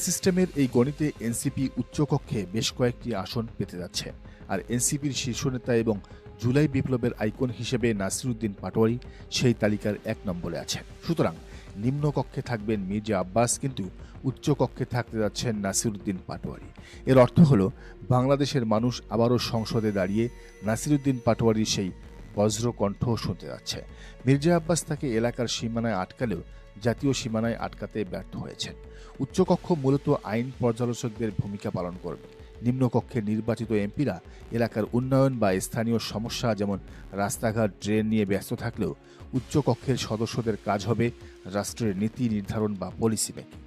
সিস্টেমের এই গণিতে এনসিপি উচ্চকক্ষে বেশ কয়েকটি আসন পেতে যাচ্ছে। আর এনসিপির শীর্ষ নেতা এবং জুলাই বিপ্লবের আইকন হিসেবে নাসিরুদ্দিন পাটোয়ারি সেই তালিকার ১ নম্বরে আছেন। সুতরাং নিম্নকক্ষে থাকবেন মির্জা আব্বাস, কিন্তু উচ্চকক্ষে থাকতে যাচ্ছেন নাসিরুদ্দিন পাটোয়ারি। এর অর্থ হলো বাংলাদেশের মানুষ আবারও সংসদে দাঁড়িয়ে নাসিরুদ্দিন পাটোয়ারির সেই বজ্রকণ্ঠ শুনতে যাচ্ছে। মির্জা আব্বাস তাকে এলাকার সীমানায় আটকালেও জাতীয় সীমানায় আটকাতে ব্যর্থ হয়েছেন। উচ্চকক্ষ মূলত আইন পর্যালোচকদের ভূমিকা পালন করবে। নিম্নকক্ষে নির্বাচিত এমপিরা এলাকার উন্নয়ন বা স্থানীয় সমস্যা যেমন রাস্তাঘাট, ড্রেন নিয়ে ব্যস্ত থাকলেও উচ্চকক্ষের সদস্যদের কাজ হবে রাষ্ট্রের নীতি নির্ধারণ বা পলিসি মেকিং।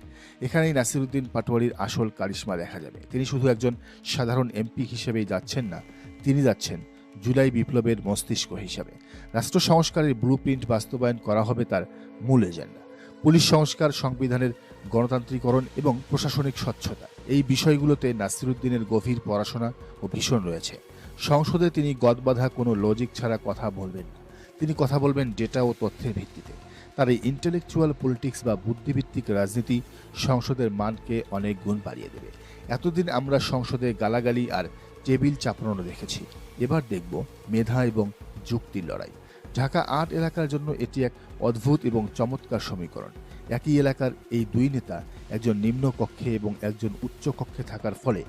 এখানেই নাসিরুদ্দিন পাটোয়ারির আসল কারিশমা দেখা যাবে। তিনি শুধু একজন সাধারণ এমপি হিসেবেই যাচ্ছেন না, তিনি যাচ্ছেন জুলাই বিপ্লবের মস্তিষ্ক হিসাবে। রাষ্ট্র সংস্কারের ব্লুপ্রিন্ট বাস্তবায়ন করা হবে তার মূল এজেন্ডা। পুলিশ সংস্কার, সংবিধানের গণতান্ত্রিকরণ এবং প্রশাসনিক স্বচ্ছতা, এই বিষয়গুলোতে নাসিরুদ্দিনের গভীর পড়াশোনা ও ভীষণ রয়েছে। সংসদে তিনি গদবাঁধা কোনো লজিক ছাড়া কথা বলবেন না। তিনি কথা বলবেন ডেটা ও তথ্যের ভিত্তিতে। তার এই ইন্টেলেকচুয়াল পলিটিক্স বা বুদ্ধিভিত্তিক রাজনীতি সংসদের মানকে অনেক গুণ বাড়িয়ে দেবে। এতদিন আমরা সংসদে গালাগালি আর টেবিল চাপড়ানো দেখেছি, এবার দেখব মেধা এবং যুক্তির লড়াই। ঢাকা ৮ এলাকার জন্য এটি এক অদ্ভুত এবং চমৎকার সমীকরণ। একই এলাকার এই দুই নেতা একজন নিম্ন কক্ষে এবং একজন উচ্চ কক্ষে থাকার ফলে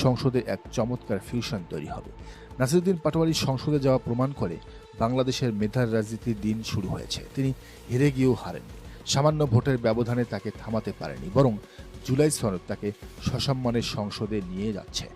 সংসদে এক চমৎকার ফিউশন তৈরি হবে। নাসিরুদ্দিন পাটোয়ারি সংসদে যাওয়া প্রমাণ করে বাংলাদেশের মেধার রাজনীতির দিন শুরু হয়েছে। তিনি হেরে গিয়েও হারেননি। সামান্য ভোটের ব্যবধানে তাকে থামাতে পারেনি, বরং জুলাই সনদ তাকে সসম্মানে সংসদে নিয়ে যাচ্ছে।